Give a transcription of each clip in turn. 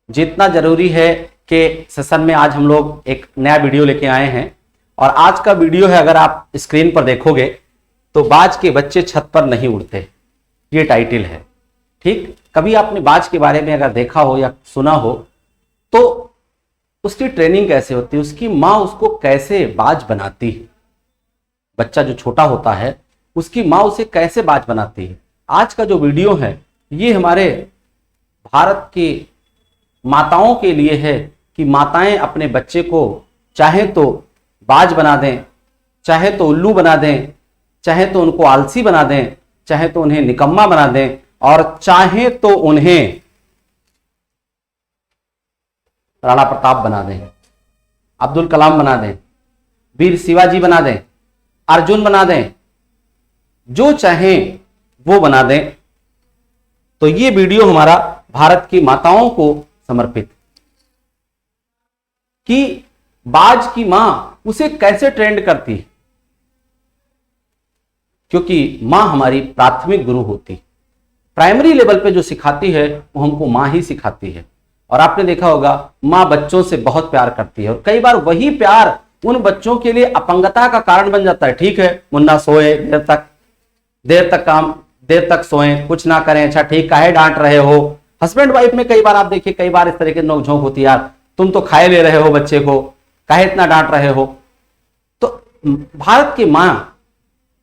जितना जरूरी है कि सेशन में आज हम लोग एक नया वीडियो लेके आए हैं। और आज का वीडियो है, अगर आप स्क्रीन पर देखोगे तो बाज के बच्चे छत पर नहीं उड़ते, ये टाइटल है। ठीक, कभी आपने बाज के बारे में अगर देखा हो या सुना हो तो उसकी ट्रेनिंग कैसे होती है, उसकी माँ उसको कैसे बाज बनाती है, बच्चा जो छोटा होता है उसकी माँ उसे कैसे बाज बनाती है। आज का जो वीडियो है ये हमारे भारत की माताओं के लिए है कि माताएं अपने बच्चे को चाहे तो बाज बना दें, चाहे तो उल्लू बना दें, चाहे तो उनको आलसी बना दें, चाहे तो उन्हें निकम्मा बना दें, और चाहे तो उन्हें राणा प्रताप बना दें, अब्दुल कलाम बना दें, वीर शिवाजी बना दें, अर्जुन बना दें, जो चाहें वो बना दें। तो ये वीडियो हमारा भारत की माताओं को समर्पित कि बाज की मां उसे कैसे ट्रेंड करती है, क्योंकि मां हमारी प्राथमिक गुरु होती, प्राइमरी लेवल पे जो सिखाती है वो हमको मां ही सिखाती है। और आपने देखा होगा मां बच्चों से बहुत प्यार करती है और कई बार वही प्यार उन बच्चों के लिए अपंगता का कारण बन जाता है। ठीक है, मुन्ना सोए देर तक सोए, कुछ ना करें, अच्छा ठीक, काहे डांट रहे हो। हस्बैंड वाइफ में कई बार आप देखिए, कई बार इस तरह की नोकझोंक होती है, यार तुम तो खाए ले रहे हो बच्चे को, काहे इतना डांट रहे हो। तो भारत की मां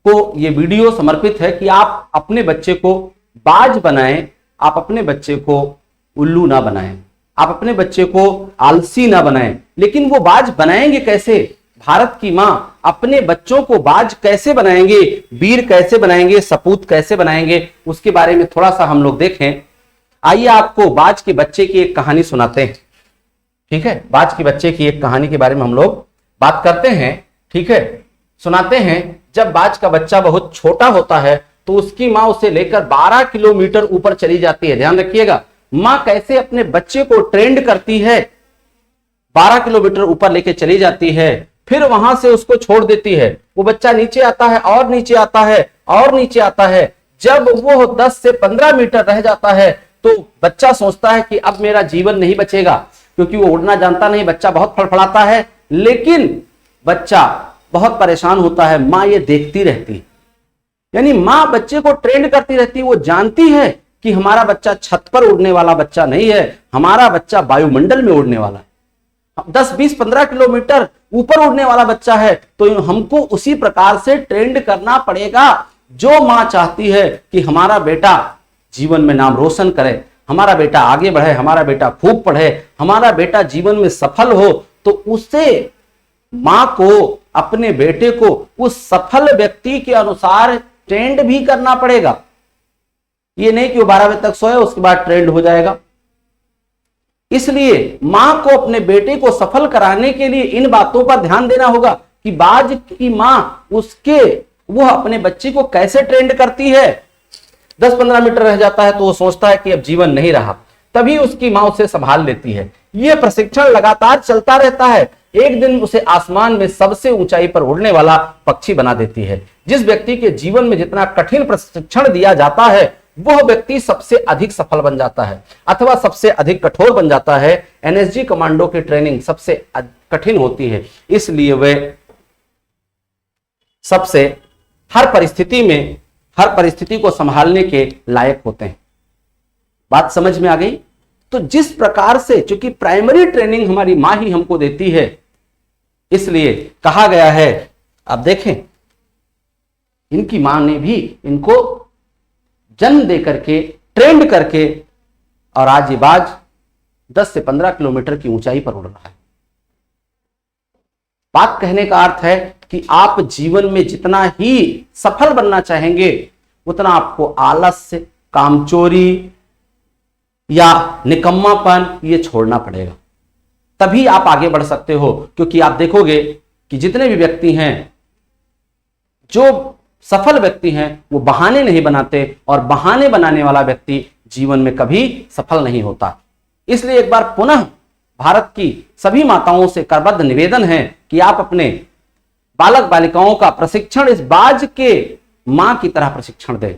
को ये वीडियो समर्पित है कि आप अपने बच्चे को बाज बनाएं, आप अपने बच्चे को उल्लू ना बनाएं, आप अपने बच्चे को आलसी ना बनाएं। लेकिन वो बाज बनाएंगे कैसे? भारत की मां अपने बच्चों को बाज कैसे बनाएंगे, वीर कैसे बनाएंगे, सपूत कैसे बनाएंगे, उसके बारे में थोड़ा सा हम लोग देखें। आइए आपको बाज के बच्चे की एक कहानी सुनाते हैं। ठीक है, बाज के बच्चे की एक कहानी के बारे में हम लोग बात करते हैं। ठीक है, सुनाते हैं। जब बाज का बच्चा बहुत छोटा होता है तो उसकी मां उसे लेकर 12 किलोमीटर ऊपर चली जाती है। ध्यान रखिएगा, मां कैसे अपने बच्चे को ट्रेंड करती है। 12 किलोमीटर ऊपर लेके चली जाती है, फिर वहां से उसको छोड़ देती है। वो बच्चा नीचे आता है और नीचे आता है और नीचे आता है। जब वो 10 से 15 मीटर रह जाता है तो बच्चा सोचता है कि अब मेरा जीवन नहीं बचेगा, क्योंकि वो उड़ना जानता नहीं। बच्चा बहुत फड़फड़ाता है, लेकिन बच्चा बहुत परेशान होता है। मां ये देखती रहती है, यानी मां बच्चे को ट्रेंड करती रहती है। वो जानती है कि हमारा बच्चा छत पर उड़ने वाला बच्चा नहीं है, हमारा बच्चा वायुमंडल में उड़ने वाला है, 10, 20, 15 किलोमीटर ऊपर उड़ने वाला बच्चा है। तो हमको उसी प्रकार से ट्रेंड करना पड़ेगा। जो मां चाहती है कि हमारा बेटा जीवन में नाम रोशन करे, हमारा बेटा आगे बढ़े, हमारा बेटा खूब पढ़े, हमारा बेटा जीवन में सफल हो, तो उससे मां को अपने बेटे को उस सफल व्यक्ति के अनुसार ट्रेंड भी करना पड़ेगा। ये नहीं कि वो 12 बजे तक सोए उसके बाद ट्रेंड हो जाएगा। इसलिए मां को अपने बेटे को सफल कराने के लिए इन बातों पर ध्यान देना होगा कि बाज की मां वो अपने बच्चे को कैसे ट्रेंड करती है। 10-15 मीटर रह जाता है तो वो सोचता है कि अब जीवन नहीं रहा, तभी उसकी मां उसे संभाल लेती है। यह प्रशिक्षण लगातार चलता रहता है। एक दिन उसे आसमान में सबसे ऊंचाई पर उड़ने वाला पक्षी बना देती है। जिस व्यक्ति के जीवन में जितना कठिन प्रशिक्षण दिया जाता है वह व्यक्ति सबसे अधिक सफल बन जाता है अथवा सबसे अधिक कठोर बन जाता है। एनएसजी कमांडो की ट्रेनिंग सबसे कठिन होती है, इसलिए वे सबसे हर परिस्थिति को संभालने के लायक होते हैं। बात समझ में आ गई? तो जिस प्रकार से, चूंकि प्राइमरी ट्रेनिंग हमारी मां ही हमको देती है, इसलिए कहा गया है। अब देखें, इनकी मां ने भी इनको जन्म दे करके, ट्रेंड करके, और आज ये बाज 10 से 15 किलोमीटर की ऊंचाई पर उड़ रहा है। बात कहने का अर्थ है कि आप जीवन में जितना ही सफल बनना चाहेंगे उतना आपको आलस्य, कामचोरी या निकम्मापन ये छोड़ना पड़ेगा, तभी आप आगे बढ़ सकते हो। क्योंकि आप देखोगे कि जितने भी व्यक्ति हैं, जो सफल व्यक्ति हैं, वो बहाने नहीं बनाते, और बहाने बनाने वाला व्यक्ति जीवन में कभी सफल नहीं होता। इसलिए एक बार पुनः भारत की सभी माताओं से करबद्ध निवेदन है कि आप अपने बालक बालिकाओं का प्रशिक्षण इस बाज के मां की तरह प्रशिक्षण दें।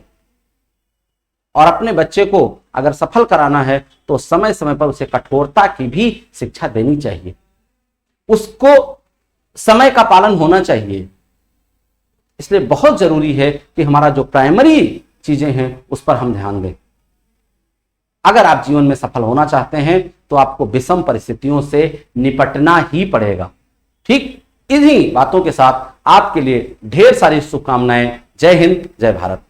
और अपने बच्चे को अगर सफल कराना है तो समय समय पर उसे कठोरता की भी शिक्षा देनी चाहिए, उसको समय का पालन होना चाहिए। इसलिए बहुत जरूरी है कि हमारा जो प्राइमरी चीजें हैं उस पर हम ध्यान दें। अगर आप जीवन में सफल होना चाहते हैं तो आपको विषम परिस्थितियों से निपटना ही पड़ेगा। ठीक इन्हीं बातों के साथ आपके लिए ढेर सारी शुभकामनाएं। जय हिंद, जय भारत।